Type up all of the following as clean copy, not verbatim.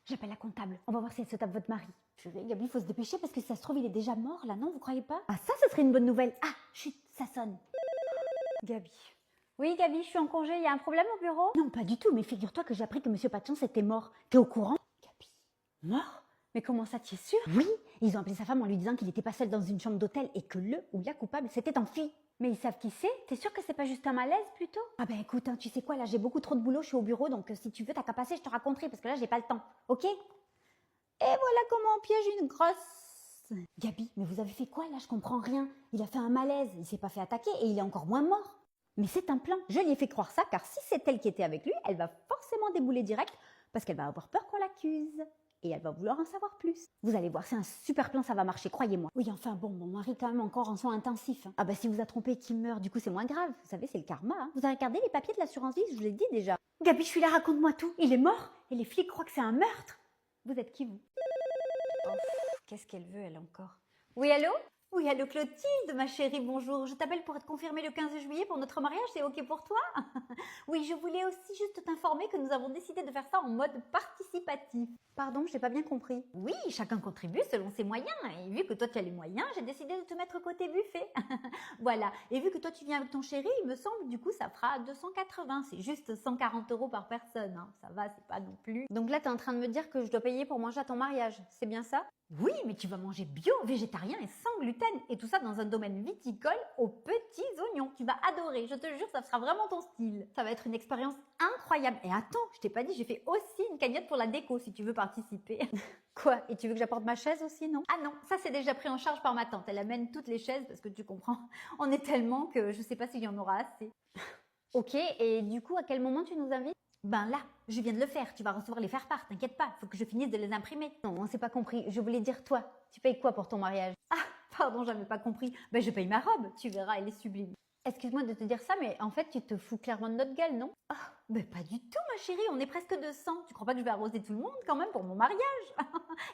J'appelle la comptable. On va voir si elle se tape votre mari. Purée, Gabi, il faut se dépêcher parce que si ça se trouve, il est déjà mort là, non? Vous croyez pas? Ah, ça serait une bonne nouvelle. Ah, chut, ça sonne. Gabi. Oui, Gabi, je suis en congé. Il y a un problème au bureau? Non, pas du tout, mais figure-toi que j'ai appris que Monsieur Patchons était mort. T'es au courant? Gabi. Mort? Mais comment ça, tu es sûre? Oui, ils ont appelé sa femme en lui disant qu'il n'était pas seul dans une chambre d'hôtel et que le ou la coupable s'était enfui. Mais ils savent qui c'est? T'es sûre que c'est pas juste un malaise plutôt? Ah ben écoute, hein, tu sais quoi, là j'ai beaucoup trop de boulot, je suis au bureau, donc si tu veux t'as qu'à passer, je te raconterai parce que là j'ai pas le temps, ok? Et voilà comment on piège une grosse. Gabi, mais vous avez fait quoi là? Je comprends rien. Il a fait un malaise, il s'est pas fait attaquer et il est encore moins mort. Mais c'est un plan. Je lui ai fait croire ça car si c'est elle qui était avec lui, elle va forcément débouler direct parce qu'elle va avoir peur qu'on l'accuse. Et elle va vouloir en savoir plus. Vous allez voir, c'est un super plan, ça va marcher, croyez-moi. Oui, enfin bon, mon mari quand même encore en soins intensifs. Hein. Ah bah si vous a trompé et qu'il meurt, du coup c'est moins grave. Vous savez, c'est le karma. Hein. Vous avez regardé les papiers de l'assurance vie, je vous l'ai dit déjà. Gabi, je suis là, raconte-moi tout. Il est mort et les flics croient que c'est un meurtre. Vous êtes qui, vous? Oh, qu'est-ce qu'elle veut, elle encore? Oui, allô? Oui, allô Clotilde, ma chérie, bonjour. Je t'appelle pour être confirmée le 15 juillet pour notre mariage, c'est ok pour toi? Oui, je voulais aussi juste t'informer que nous avons décidé de faire ça en mode participatif. Pardon, j'ai pas bien compris. Oui, chacun contribue selon ses moyens. Et vu que toi tu as les moyens, j'ai décidé de te mettre côté buffet. Voilà. Et vu que toi tu viens avec ton chéri, il me semble, du coup ça fera 280. C'est juste 140 € par personne. Hein. Ça va, c'est pas non plus. Donc là, tu es en train de me dire que je dois payer pour manger à ton mariage. C'est bien ça? Oui, mais tu vas manger bio, végétarien et sans gluten. Et tout ça dans un domaine viticole aux petits oignons. Tu vas adorer, je te jure, ça sera vraiment ton style. Ça va être une expérience incroyable. Et attends, je t'ai pas dit, j'ai fait aussi une cagnotte pour la déco si tu veux participer. Quoi? Et tu veux que j'apporte ma chaise aussi, non? Ah non, ça c'est déjà pris en charge par ma tante. Elle amène toutes les chaises parce que tu comprends, on est tellement que je sais pas s'il y en aura assez. Ok, et du coup, à quel moment tu nous invites? Ben là, je viens de le faire, tu vas recevoir les faire-part, t'inquiète pas, faut que je finisse de les imprimer. Non, on s'est pas compris, je voulais dire toi, tu payes quoi pour ton mariage? Ah, pardon, j'avais pas compris. Ben je paye ma robe, tu verras, elle est sublime. Excuse-moi de te dire ça, mais en fait, tu te fous clairement de notre gueule, non? Ah, ben pas du tout, ma chérie, on est presque 200. Tu crois pas que je vais arroser tout le monde quand même pour mon mariage?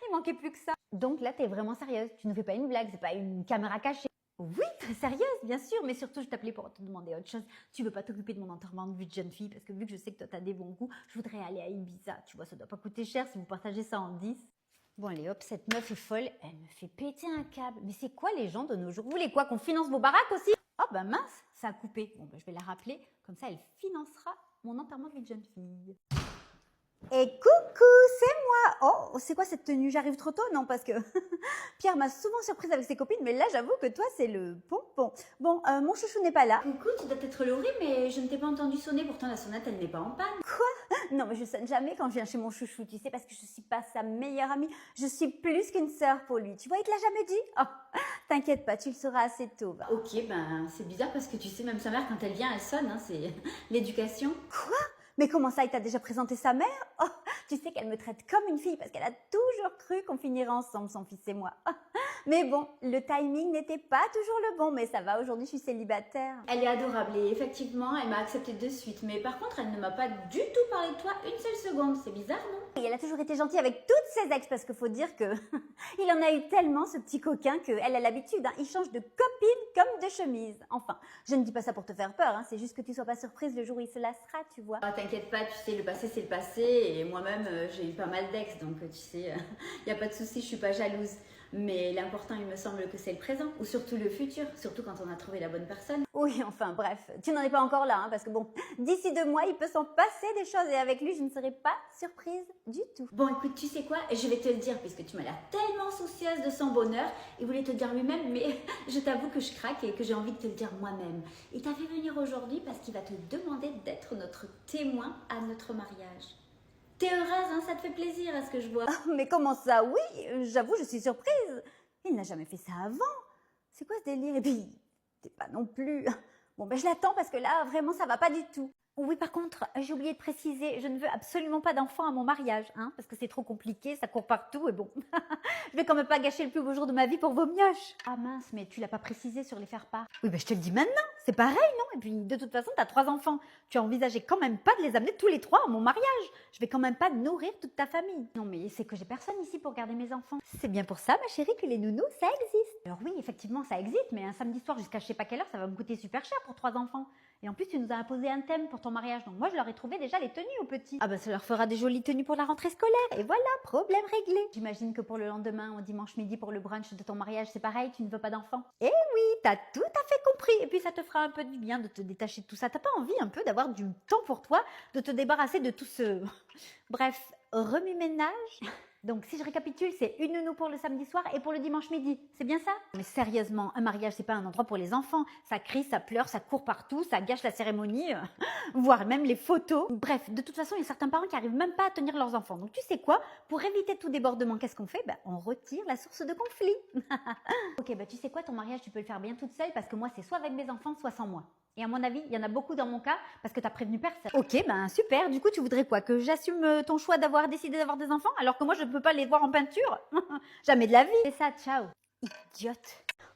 Il manquait plus que ça. Donc là, t'es vraiment sérieuse, tu ne fais pas une blague, c'est pas une caméra cachée. Oui, très sérieuse, bien sûr, mais surtout, je t'appelais pour te demander autre chose. Tu veux pas t'occuper de mon enterrement de vie de jeune fille, parce que vu que je sais que toi, t'as des bons goûts, je voudrais aller à Ibiza. Tu vois, ça doit pas coûter cher si vous partagez ça en 10. Bon, allez, hop, cette meuf est folle, elle me fait péter un câble. Mais c'est quoi les gens de nos jours? Vous voulez quoi, qu'on finance vos baraques aussi? Oh, ben mince, ça a coupé. Bon, ben je vais la rappeler, comme ça, elle financera mon enterrement de vie de jeune fille. Et coucou, c'est moi. Oh, c'est quoi cette tenue? J'arrive trop tôt? Non, parce que Pierre m'a souvent surprise avec ses copines, mais là, j'avoue que toi, c'est le pompon. Bon, mon chouchou n'est pas là. Coucou, tu dois être Laurie, mais je ne t'ai pas entendu sonner, pourtant la sonnette, elle n'est pas en panne. Non, mais je sonne jamais quand je viens chez mon chouchou, tu sais, parce que je suis pas sa meilleure amie. Je suis plus qu'une sœur pour lui. Tu vois, il te l'a jamais dit? Oh, t'inquiète pas, tu le sauras assez tôt. Va. Ok, ben c'est bizarre parce que tu sais, même sa mère, quand elle vient, elle sonne, hein, c'est l'éducation. Quoi? Mais comment ça, il t'a déjà présenté sa mère? Oh, tu sais qu'elle me traite comme une fille parce qu'elle a toujours cru qu'on finirait ensemble, son fils et moi. Oh, mais bon, le timing n'était pas toujours le bon, mais ça va, aujourd'hui je suis célibataire. Elle est adorable et effectivement, elle m'a accepté de suite. Mais par contre, elle ne m'a pas du tout parlé de toi une seule seconde. C'est bizarre, non? Et elle a toujours été gentille avec toutes ses ex parce qu'il faut dire que il en a eu tellement ce petit coquin qu'elle a l'habitude, hein, il change de copine comme de chemise. Enfin, je ne dis pas ça pour te faire peur, hein, c'est juste que tu sois pas surprise le jour où il se lassera, tu vois. Ah, t'inquiète pas, tu sais, le passé c'est le passé et moi-même j'ai eu pas mal d'ex, donc tu sais, y a pas de souci, je suis pas jalouse. Mais l'important, il me semble que c'est le présent ou surtout le futur, surtout quand on a trouvé la bonne personne. Oui, enfin bref, tu n'en es pas encore là, hein, parce que bon, d'ici 2 mois, il peut s'en passer des choses et avec lui, je ne serai pas surprise du tout. Bon, écoute, tu sais quoi? Je vais te le dire puisque tu m'as l'air tellement soucieuse de son bonheur. Il voulait te le dire lui-même, mais je t'avoue que je craque et que j'ai envie de te le dire moi-même. Il t'a fait venir aujourd'hui parce qu'il va te demander d'être notre témoin à notre mariage. T'es heureuse, hein? Ça te fait plaisir, à ce que je vois. Ah, mais comment ça? Oui, j'avoue, je suis surprise. Il n'a jamais fait ça avant. C'est quoi ce délire? Et puis, t'es pas non plus... Bon, ben je l'attends parce que là, vraiment, ça va pas du tout. Oui, par contre, j'ai oublié de préciser, je ne veux absolument pas d'enfant à mon mariage, hein, parce que c'est trop compliqué, ça court partout, et bon, je vais quand même pas gâcher le plus beau jour de ma vie pour vos mioches. Ah mince, mais tu l'as pas précisé sur les faire-part. Oui, ben je te le dis maintenant, c'est pareil, non? Et puis, de toute façon, t'as 3 enfants. Tu as envisagé quand même pas de les amener tous les 3 à mon mariage. Je vais quand même pas nourrir toute ta famille. Non, mais c'est que j'ai personne ici pour garder mes enfants. C'est bien pour ça, ma chérie, que les nounous, ça existe. Alors oui, effectivement, ça existe, mais un samedi soir jusqu'à je sais pas quelle heure, ça va me coûter super cher pour 3 enfants. Et en plus, tu nous as imposé un thème pour ton mariage. Donc moi, je leur ai trouvé déjà les tenues aux petits. Ah bah ça leur fera des jolies tenues pour la rentrée scolaire. Et voilà, problème réglé. J'imagine que pour le lendemain, au dimanche midi, pour le brunch de ton mariage, c'est pareil, tu ne veux pas d'enfant. Eh oui, t'as tout à fait compris. Et puis ça te fera un peu du bien de te détacher de tout ça. T'as pas envie un peu d'avoir du temps pour toi, de te débarrasser de tout ce... Bref, remue-ménage. Donc si je récapitule, c'est une nounou pour le samedi soir et pour le dimanche midi. C'est bien ça? Mais sérieusement, un mariage, c'est pas un endroit pour les enfants. Ça crie, ça pleure, ça court partout, ça gâche la cérémonie, voire même les photos. Bref, de toute façon, il y a certains parents qui arrivent même pas à tenir leurs enfants. Donc tu sais quoi? Pour éviter tout débordement, qu'est-ce qu'on fait? On retire la source de conflit. Ok, tu sais quoi? Ton mariage, tu peux le faire bien toute seule parce que moi, c'est soit avec mes enfants, soit sans moi. Et à mon avis, il y en a beaucoup dans mon cas parce que t'as prévenu personne. Ok, super. Du coup, tu voudrais quoi? Que j'assume ton choix d'avoir décidé d'avoir des enfants alors que moi, je ne peux pas les voir en peinture? Jamais de la vie. C'est ça, ciao. Idiote.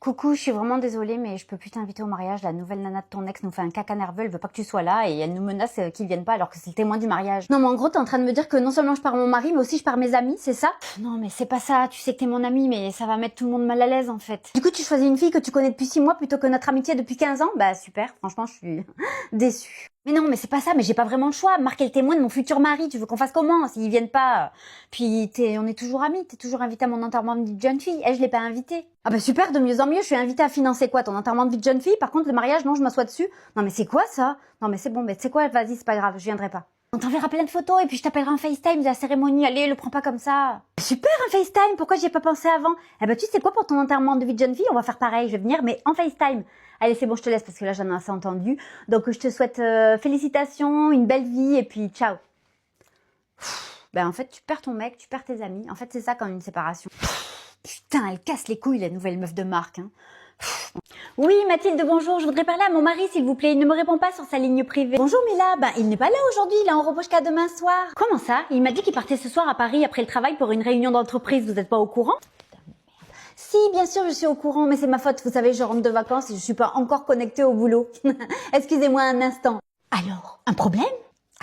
Coucou, je suis vraiment désolée, mais je peux plus t'inviter au mariage. La nouvelle nana de ton ex nous fait un caca nerveux, elle veut pas que tu sois là et elle nous menace qu'ils viennent pas alors que c'est le témoin du mariage. Non, mais en gros, t'es en train de me dire que non seulement je pars mon mari, mais aussi je pars mes amis, c'est ça? Non, mais c'est pas ça. Tu sais que t'es mon ami, mais ça va mettre tout le monde mal à l'aise en fait. Du coup, tu choisis une fille que tu connais depuis 6 mois plutôt que notre amitié depuis 15 ans? Bah super, franchement, je suis déçue. Mais non, mais c'est pas ça, mais j'ai pas vraiment le choix. Marc est le témoin de mon futur mari, tu veux qu'on fasse comment s'ils viennent pas? Puis on est toujours amis, t'es toujours invité à mon enterrement de vie de jeune fille. Je l'ai pas invité. Ah bah super, de mieux en mieux, je suis invitée à financer quoi? Ton enterrement de vie de jeune fille? Par contre, le mariage, non, je m'assois dessus. Non mais c'est quoi ça? Non mais c'est bon, mais c'est quoi? Vas-y, c'est pas grave, je viendrai pas. On t'enverra plein de photos et puis je t'appellerai en FaceTime de la cérémonie. Allez, le prends pas comme ça. Super, un FaceTime, pourquoi j'y ai pas pensé avant? Tu sais quoi, pour ton enterrement de vie de jeune fille, on va faire pareil, je vais venir, mais en FaceTime. Allez, c'est bon, je te laisse parce que là, j'en ai assez entendu. Donc, je te souhaite félicitations, une belle vie et puis ciao. En fait, tu perds ton mec, tu perds tes amis. En fait, c'est ça quand une séparation. Putain, elle casse les couilles, la nouvelle meuf de Marc. Hein. Oui, Mathilde, bonjour. Je voudrais parler à mon mari, s'il vous plaît. Il ne me répond pas sur sa ligne privée. Bonjour, Mila. Il n'est pas là aujourd'hui. Il est en repos jusqu'à demain soir. Comment ça? Il m'a dit qu'il partait ce soir à Paris après le travail pour une réunion d'entreprise. Vous n'êtes pas au courant? Si, bien sûr, je suis au courant, mais c'est ma faute. Vous savez, je rentre de vacances et je suis pas encore connectée au boulot. Excusez-moi un instant. Alors, un problème?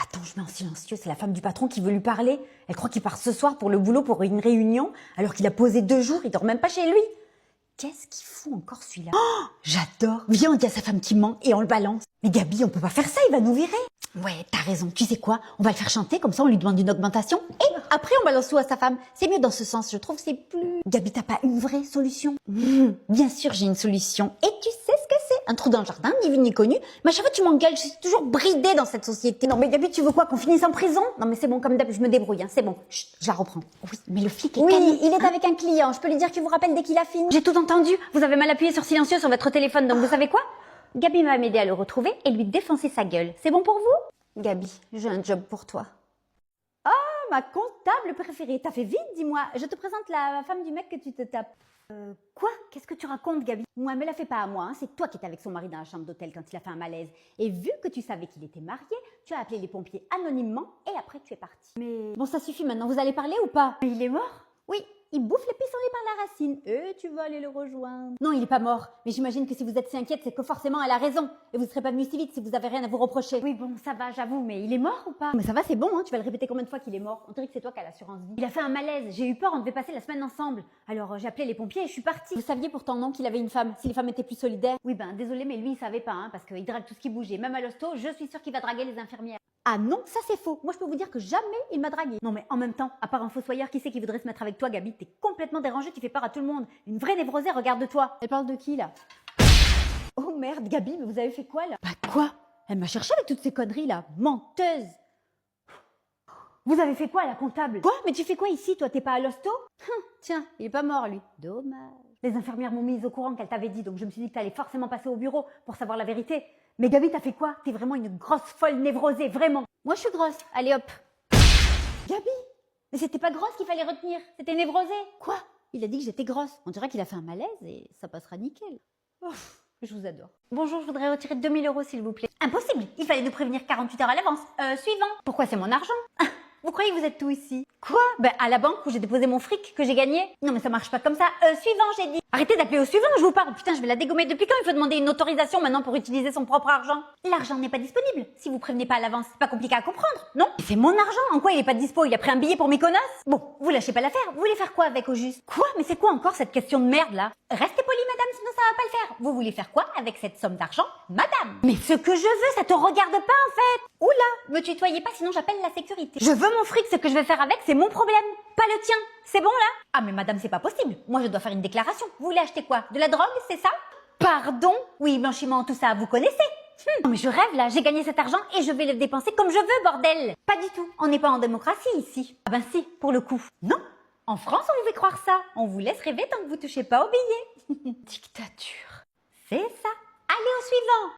Attends, je mets en silencieux, c'est la femme du patron qui veut lui parler. Elle croit qu'il part ce soir pour le boulot pour une réunion, alors qu'il a posé 2 jours, il dort même pas chez lui. Qu'est-ce qu'il fout encore celui-là? Oh, j'adore. Viens, on dit à sa femme qu'il ment et on le balance. Mais Gabi, on peut pas faire ça, il va nous virer. Ouais, t'as raison. Tu sais quoi? On va le faire chanter, comme ça on lui demande une augmentation. Et après on balance tout à sa femme. C'est mieux dans ce sens, je trouve que c'est plus... Gabi, t'as pas une vraie solution? Bien sûr, j'ai une solution. Et tu sais ce que c'est? Un trou dans le jardin, ni vu ni connu. Mais à chaque fois tu m'engueules, je suis toujours bridée dans cette société. Non mais Gabi, tu veux quoi? Qu'on finisse en prison? Non mais c'est bon, comme d'hab, je me débrouille, hein. C'est bon. Chut, je la reprends. Oui, mais le flic est calme. Il est avec un client. Je peux lui dire qu'il vous rappelle dès qu'il a fini. J'ai tout entendu. Vous avez mal appuyé sur silencieux sur votre téléphone, donc vous savez quoi? Gabi va m'aider à le retrouver et lui défoncer sa gueule. C'est bon pour vous? Gabi, j'ai un job pour toi. Oh, ma comptable préférée. T'as fait vite, dis-moi. Je te présente la femme du mec que tu te tapes. Quoi? Qu'est-ce que tu racontes, Gabi? Moi, me la fais pas à moi. Hein. C'est toi qui étais avec son mari dans la chambre d'hôtel quand il a fait un malaise. Et vu que tu savais qu'il était marié, tu as appelé les pompiers anonymement et après tu es partie. Mais bon, ça suffit maintenant. Vous allez parler ou pas? Il est mort? Oui. Il bouffe les pissenlits par la racine. Et tu vas aller le rejoindre. Non, il est pas mort. Mais j'imagine que si vous êtes si inquiète, c'est que forcément elle a raison. Et vous ne serez pas venu si vite si vous avez rien à vous reprocher. Oui, bon, ça va, j'avoue. Mais il est mort ou pas? Mais ça va, c'est bon, hein. Tu vas le répéter combien de fois qu'il est mort? On dirait que c'est toi qui as l'assurance vie. Il a fait un malaise. J'ai eu peur, on devait passer la semaine ensemble. Alors j'ai appelé les pompiers et je suis partie. Vous saviez pourtant non qu'il avait une femme. Si les femmes étaient plus solidaires. Oui, désolé, mais lui il savait pas, hein, parce qu'il drague tout ce qui bougeait. Même à l'hosto, je suis sûre qu'il va draguer les infirmières. Ah non, ça c'est faux. Moi je peux vous dire que jamais il m'a dragué. Non mais en même temps, à part un fossoyeur, qui c'est qui voudrait se mettre avec toi, Gabi? T'es complètement dérangée, tu fais peur à tout le monde. Une vraie névrosée, regarde-toi. Elle parle de qui là? Oh merde, Gabi, mais vous avez fait quoi là? Quoi? Elle m'a cherché avec toutes ces conneries là. Menteuse. Vous avez fait quoi, la comptable? Quoi? Mais tu fais quoi ici, toi? T'es pas à l'hosto? Tiens, il est pas mort lui. Dommage. Les infirmières m'ont mise au courant qu'elle t'avait dit, donc je me suis dit que t'allais forcément passer au bureau pour savoir la vérité. Mais Gabi, t'as fait quoi? T'es vraiment une grosse folle névrosée, vraiment. Moi, je suis grosse. Allez, hop. Gabi? Mais c'était pas grosse qu'il fallait retenir. C'était névrosée. Quoi? Il a dit que j'étais grosse. On dirait qu'il a fait un malaise et ça passera nickel. Je vous adore. Bonjour, je voudrais retirer 2000 € s'il vous plaît. Impossible. Il fallait nous prévenir 48 heures à l'avance. Suivant. Pourquoi c'est mon argent? Vous croyez que vous êtes tout ici? Quoi? À la banque où j'ai déposé mon fric que j'ai gagné. Non mais ça marche pas comme ça. Suivant, j'ai dit. Arrêtez d'appeler au suivant, je vous parle. Putain, je vais la dégommer. Depuis quand il faut demander une autorisation maintenant pour utiliser son propre argent? L'argent n'est pas disponible. Si vous prévenez pas à l'avance, c'est pas compliqué à comprendre, non? C'est mon argent. En quoi il est pas dispo? Il a pris un billet pour Mykonos? Bon, vous lâchez pas l'affaire. Vous voulez faire quoi avec au juste? Quoi? Mais c'est quoi encore cette question de merde là? Restez poli, madame, sinon ça va pas le faire. Vous voulez faire quoi avec cette somme d'argent, madame? Mais ce que je veux, ça te regarde pas en fait. Oula, me tutoyez pas, sinon j'appelle la sécurité. Je veux mon fric, ce que je vais faire avec, c'est mon problème, pas le tien. C'est bon là? Ah mais madame, c'est pas possible. Moi je dois faire une déclaration. Vous voulez acheter quoi? De la drogue, c'est ça? Pardon? Oui, blanchiment, tout ça, vous connaissez? Non mais je rêve là, j'ai gagné cet argent et je vais le dépenser comme je veux, bordel. Pas du tout, on n'est pas en démocratie ici. Ah ben si, pour le coup. Non, en France on vous fait croire ça. On vous laisse rêver tant que vous touchez pas au billet. Dictature. C'est ça. Allez au suivant.